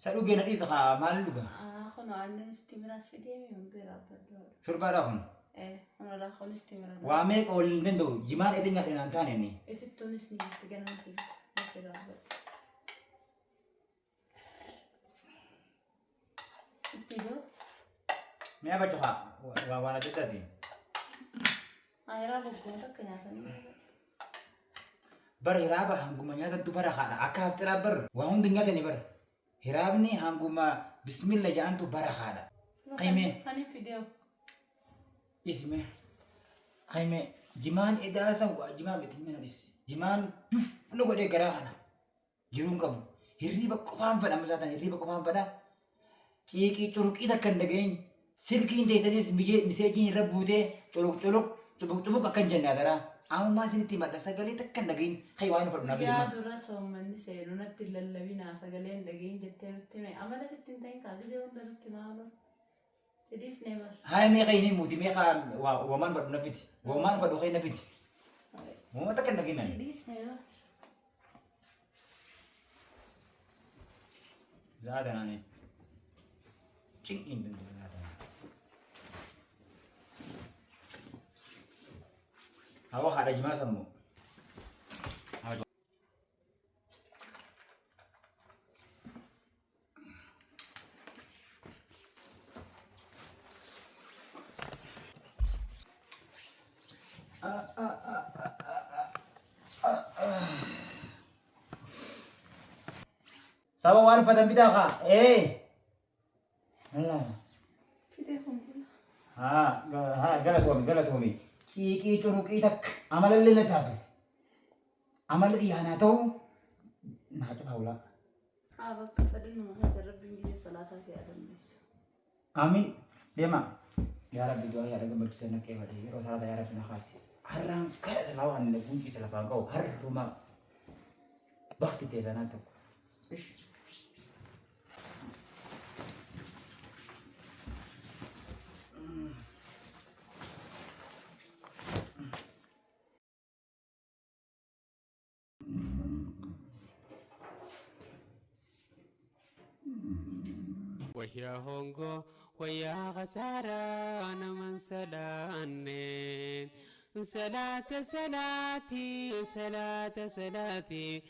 Sadu gena di saka maluga. Ako no anin stimulas video yung tirapan do. Surba da kun. Ano la ko stimulas. Wa me ko lendo jiman ete ngat nan tane ni. Ito tunis ni tiganan sila. Tirapan. Ito. Me aba choka. Wa wana tadi. Ayra buko ta kenyataan ni. Bar hiraba hanguma nyata tu bara kana aka tira bar. Wa hun dingate ni bar. Hirabni hanguma bismillah jangan tu bara kana. Kaime. Hani video. Isme. Kaime jiman eda sang wa jiman betin mena dis. Jiman no gode gara kana. Jirung kamu. Hirriba ko faham pada masatan hirriba ko faham pada. Ciki curug ita kan dagain. Silki inde sadis miseji rabute culuk akan janda dara. Ang masih timat sagale takkan dagain. Haywan pad nabi. Ya dura soman se lunat tilallabi na sagale dagain jette timme amala sittin tay ka gize unda timalo. Sidis never. Hai me kaini muti me ka waman pad nabit. Waman pad okay nabit. Mo takkan dagain. Sidis never. Zada nani. Cing in dun zada. Awak ada jemaah samu. Sama wan pada bida ka. Allah. Video kumpul. Galat homi. Ciki curug itak amalan lele tatu. Amal iyana tau. Nah tu haula. Bak pada numa Rabbin gize salata si adam bis. Amin. Dema. Ya Rabbi doa ya Rabbi bersana ke wadi. Rosala ya Rabbi nakasi. Harang kaya selawan le kunci selapa kau har rumah. Bakti tega nato. ويا هونغو ويا خسارة أنا من سلانين صلاة صلاتي صلاة صلاتي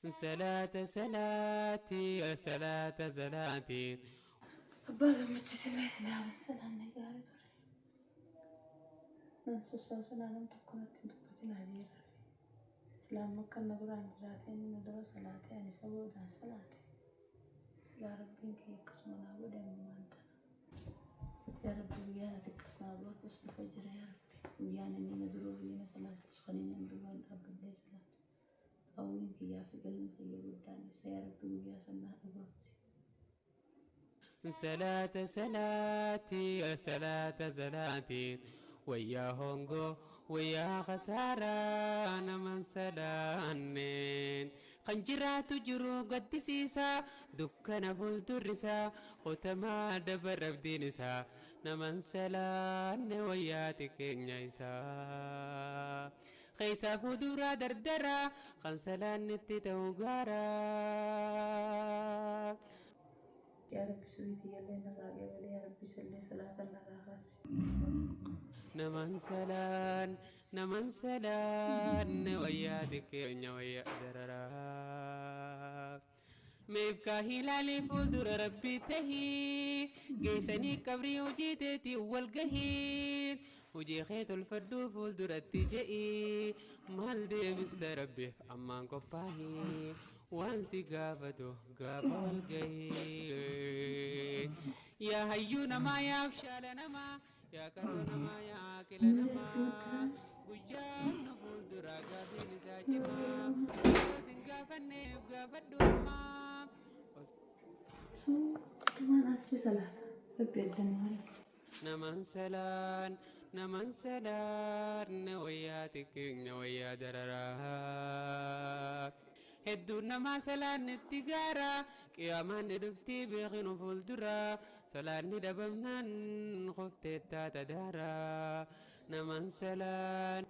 صلاة صلاتي صلاة صلاتي Abbaga machisila sila sanan negara tore. Nasusa sanan tokkonatti dubbatin ajira. Islam makkan nadura anjiratin nadura salati ani saboda salati. Sila rabbin ki qismana wada manta. Ya rabbi ya tikasna wa tusbi fajr ya rabbi. Ya ni naduru ya salat tskhalina nduwan rabbi day salat. Awin ki ya fi qalbi ya budani ya rabbi ya sanna abati. صلاة صلاتي صلاة صلاتي ويا هونغو ويا خسارة أنا من سلانين خنجرات جرو قد سيسا دكنا فوز درسا ختما دبر بدينسا نمن سلان وياتك نيسا خيسا فدورا دردرا خنسلان نتتو غارا Ya Rabbi suwiti yalle nagaage wale ya Rabbi salli salatan nagaasi. نمن سلان ويادك ويا دررا ميبكا هلالي فودر ربي تهي قيسني كبري وجيتي والقهيد وجي خيط الفردو فودر التجئي مال دي مستر ربي أمان قباهي وانسي قافتو قافة والقهيد يا هيونا ما يفشل نما يا كرونا ما ياكل نما وجان نفوز دراجة بنساجما وسنقافني وقافتو So, كمان أسفي صلاة ربي الدنيا. نمن سلان نوياتك نويا دررا هدو نما سلان التجارة قياما ندفتي بخنو فولدرا سلان ندبمنا خفت تدارا نمن سلان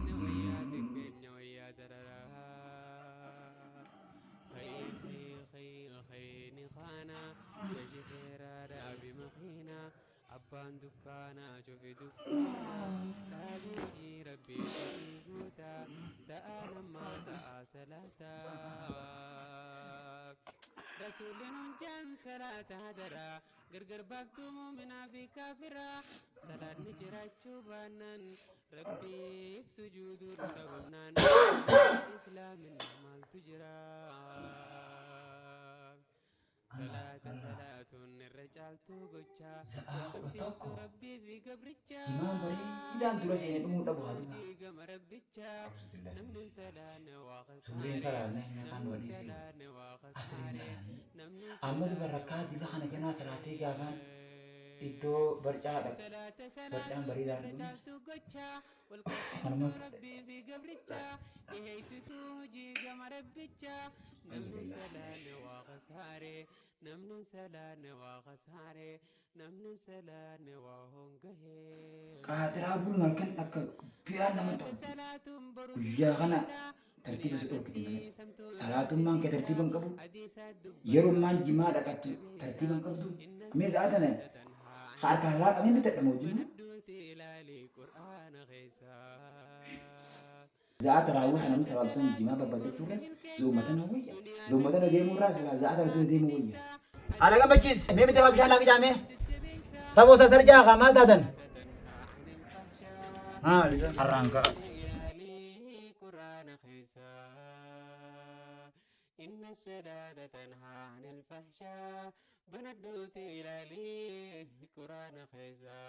نوياتك نويا دررا خير waan dukkaanaa cufi dukkaa dhaabuujii rabbii kosii guutaa sa'aa namaa sa'aa salaataa rasuulin hunjaan salaata hadaraa gargar baaftuu muuminaa fi kaafiraa salaanni jiraachuu baannaan rabbiif sujuuduu dhabamnaan islaamin maaltu jiraa salaatun irra caaltuu gochaa walqabsiiftuu rabbii fi gabrichaa Jimaan bareedaan dura seenee dhumuu dhabu haa duraa. gama rabbichaa namni salaanne waa Suureen qasaare salaanne hin afaan namni waliin. salaanne waa Asiriin qasaare salaanne. namni Amma dubarrakkaa dila kana ganaa salaatee gaafaan iddoo barcaa dhaqe. Barcaan bareedaan kun caaltuu gochaa walqabsiiftuu kanuma rabbii fi gabrichaa dhiheessituu hojii gama rabbichaa namni salaanne waa qasaare namni salaanne waa qasaare namni salaanne waa hongahee qaadiraa buluun halkan akka biyyaa nama ta'u. Guyyaa kana tartiiba si dhorkite. Salaatummaan kee tartiiba hin qabu. Yerummaan jimaa dhaqattu tartiiba hin qabdu. Mee sa'a tana harkaan laa qabee ni tadhamu jiru. Zaata raawwata namni sabaabsan jimaa babballachuudhaan zoommatana wayya. Zoommatana deemuurraa silaa zaata irratti deemu wayya. Haala gammachiis. Mee bitee bishaan laa qicaame. Saboo sasarjaa haa maal taatan? Harraan ka'a. إن الشداد تنهى عن الفحشاء بندوت إلى لي قرآن خيزا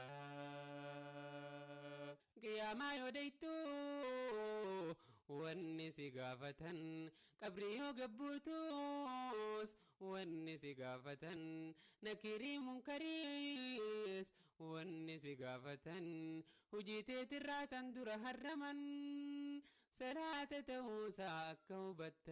قياما يوديتو والنسي قافة قبريو قبوتوس والنسي قافة نكيري منكريس والنسي قافة وجيتي تراتا در هرمن صلاة توسع كوبة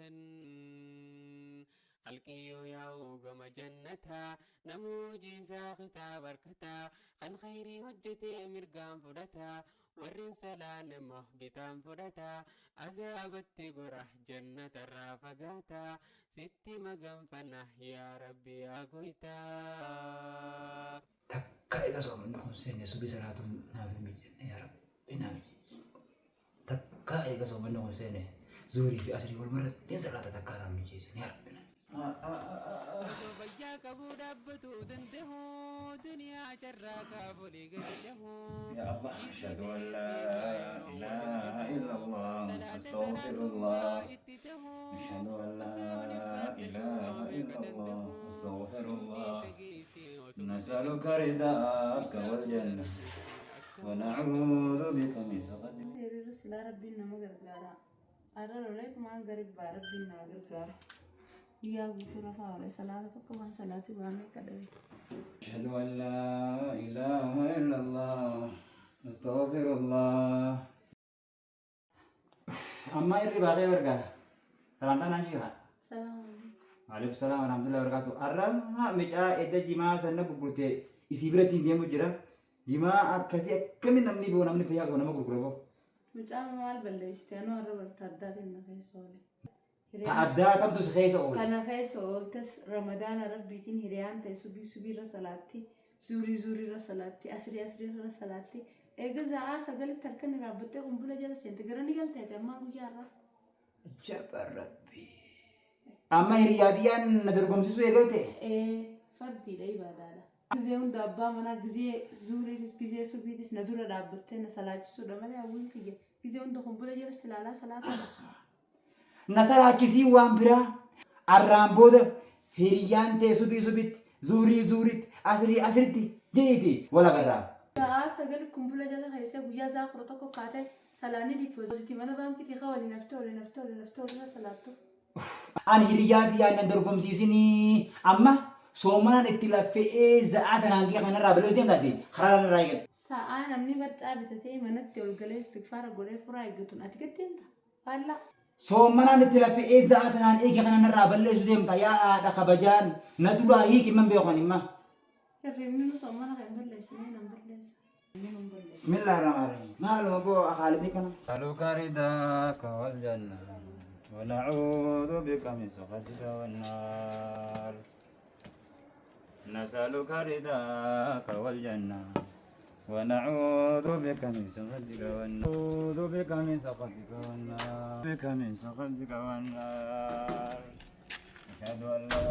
خلقي يعوق مجنتها نموجي ساختا بركتا خن خيري هجتي مرقام فرتا ورين سلان محبتا فرتا عذابتي قرح جنة الرافقاتا ستي مقام فنه يا ربي يا قويتا Takka eega soomana kun seenne subii salaatu naaf hin mijjenne yaa rabbi naaf takka eega soomana kun seenne zuurii fi asrii wal marattiin salaata takka naaf mijjeessan yaa rabbi osoo fayyaa qabuu dhaabbatu danda'u duniyaa carraa kaafolee gadi jahu يا الله أشهد أن لا إله إلا الله أستغفر الله أشهد أن لا إله إلا الله أستغفر الله نسألك رضاك والجنة ونعوذ بك من سخطك hiriira silaa rabbiin nama gargaara arra loleetu maan garibbaa rabbiin naa gargaara guyyaa guutuu rafaa oole salaata tokko waan salaati waamee kadhabe أشهد أن لا إله إلا الله أستغفر الله amma irri baaqee bargaara salaantaa naan jiraa salaam Alaikum salam warahmatullahi wabarakatuh. Arrama micaa edda jimaa sanna gurgurtee isii biratti hin deemu jira. Jimaa akkasii akkamiin namni boo namni fayyaa qabu nama gurgura boo. mucaa maal balleessite anoo arra barta addaatiin na keessa oole Ta addaa tamtu si keessa oole. kana keessa ooltes ramadaana rabbiitiin hiriyaan ta'e subii irra salaatti zuurii irra salaatti asrii irra salaatti eega za'aa sagalitti harkan raabbattee kumbula jala seente gara ni galteete ammaa guyyaarraa Jabba rabbi. Amma hiriyaadiyaan na dorgomsiisuu eegalte. fardiidha ibaadaadha. Gizee hunda abbaa manaa gizee zuuriitis gizee subiitis na dura dhaabbattee na salaachisuudha malee hawwiin kiyya gizee hunda kumbula jala silaalaa salaata. Na salaachisii waan biraa. Arraan booda hiriyaan ta'e subitti zuuritti asritti jeeti wal agarraa. Sa'aa sagal kumbula jala keessee guyyaa zaa kudha tokko kaatee salaanni diipoozitii mana baankiitii haa waliin naftee salaattu. Ani hiriyaadiyaan na dorgomsiisinii amma soomanaan itti laffe'ee za'aa tanaan gee kanarraa baloo deemtaa ta'e karaa kanarraa eegala. Sa'aa namni barcaa bitatee manatti ol galee istikfaara godhee furaa eeggatuun ati gaddeemta. Faallaa. Soomanaan itti laffe'ee za'aa tanaan eege kanarraa balleessu deemta yaa haadha kabajaan na duraa hiiki man beekan imma. Hirribni nu soomana kan balleessinee nan balleessa. Bismillahirrahmanirrahim. Maaluma boo akaalifii kana. نسألك رضاك والجنة ونعوذ بك من سخطك والنار نسألك رضاك والجنة ونعوذ بك من سخطك ونعوذ بك من سخطك والنار بك من سخطك والنار أشهد أن لا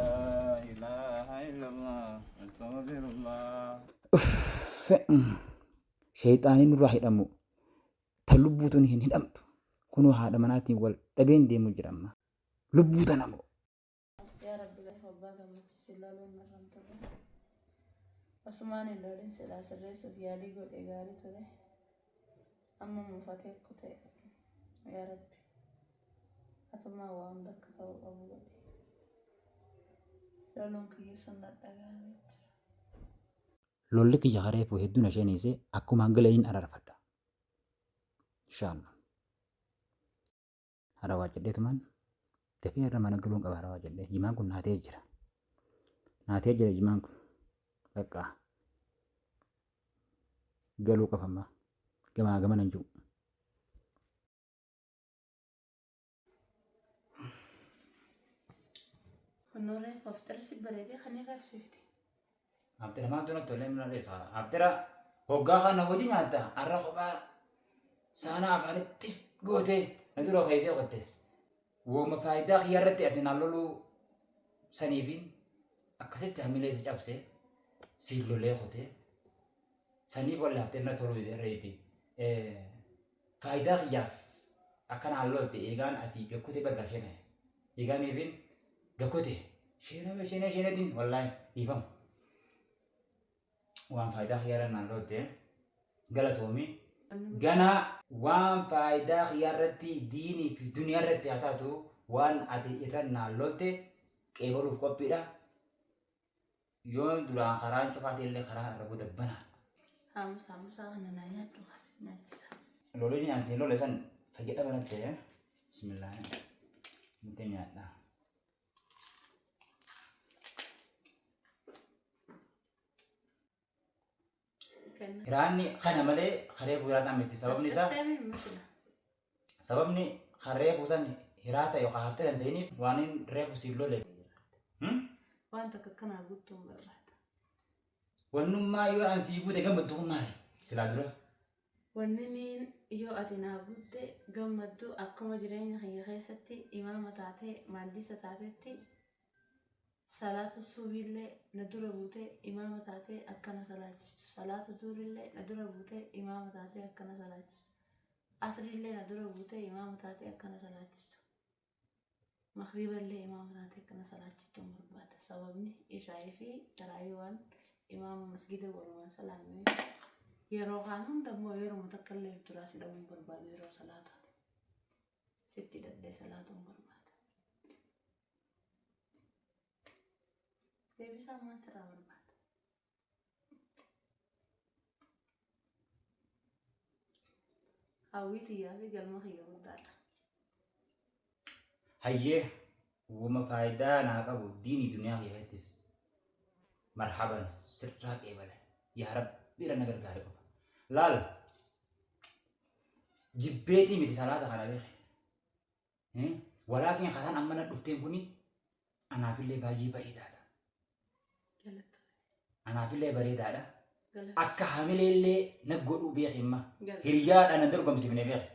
إله إلا الله أستغفر الله Shayxaaniin nurraa hidhamu tan lubbuutuun hin hidhamtu kunoo haadha manaatiin wal dhabeen deemu jira amma lubbuu tana moo yaa rabbi gadi abbaa gammachiisi ilaaluun narraan ture osumaan hin loolin silaa sirreessuuf yaalii godhe gaarii ture amma muufatee akku ta'e yaa rabbi atumaa waa hunda akka ta'uu qabu godhe looluun kiyya sun dhagahamee jira. lolli kiyya hareefuu hedduun isheenise akkuma hangala'iin ararfadha. Inshallah. Harawaa jedheetumaan dafee irra mana galuun qaba harawaa jedhee jimaan kun naatee jira. Naatee jira jimaan kun bakka galuu qafammaa gamaa gamana hin jiru. Honooree koftara si bareedee kan irraa ibsifti. Abdira maaltu natti tolee mina dheessa. Abdira hoggaa kana hojii nyaata har'a kophaa saana afaanitti gootee na dura keessee qotte. Wooma faayidaa kiyyaa irratti ati naan loluu saniifiin akkasitti hamilee si cabsee siin lolee qotee saniif wallaaftee na toluu irreeti. Faayidaa kiyyaaf akkanaan lolte eegaan asii gakkotee bargaa sheenee eegaaniifin gakkotee sheenetiin wallaahi dhiifamu. Waan faayidaa kiyyaa naan lolte galatoomii gana waan faayidaa kiyyaa irratti diinii fi duniyaa irratti haa taatu waan ati irra naan lolte qeebaluuf qophiidha. Yoon duraan karaan cufaatee illee karaan irra buuda bana. Haamusaa kana naa nyaadhu as nyaachisa. Lolonni ansiin lole san fayyada banatti bismillah nuti nyaadha. Kiraanni kana malee haree bu'uuraa miti sababni haree buusan hiraata yookaan haftee dandeenyiif waan hin reefu siin lole. Waan takka kanaa guutuun barbaada. Wannummaa yoo an sii guute gammaddu kun maali? Silaa dura. Wanni niin yoo ati naa guutte gammaddu akkuma jireenya kiyya keessatti imaama taatee maaddisa taatetti salaata suubiillee na dura buutee imaama taatee akkana salaachistu. Salaata zuurillee na dura buutee imaama taatee akkana salaachistu. Asriillee na dura buutee imaama taatee akkana salaachistu. Maghriballee imaama taatee akkana salaachistu barbaada. Sababni ishaa'ii fi taraayiwwan imaama masgida walumaan salaamee yeroo kaan hundammoo yeroo takkallee duraa si dhabuun barbaadu yeroo salaataa sitti dadhee salaatuun barbaada. Deebisaa maan sirraa barbaada. Hawwii xiyyaa fi galma kiyya guddaadha. Hayyee uuma faayidaa naa qabu diinii duniyaa keessattis marhaban sirraa qeebale yaa rabbi irra na gargaare qofa. Laal jibbeetii miti salaata kana beeke. Walaakin kanaan amma na dhufteen kuni anaafillee baay'ee bareedaadha. Anaafillee bareedaadha. Akka hamileellee na godhuu beeke imma hiriyaadhaan na dorgomsifne beeke.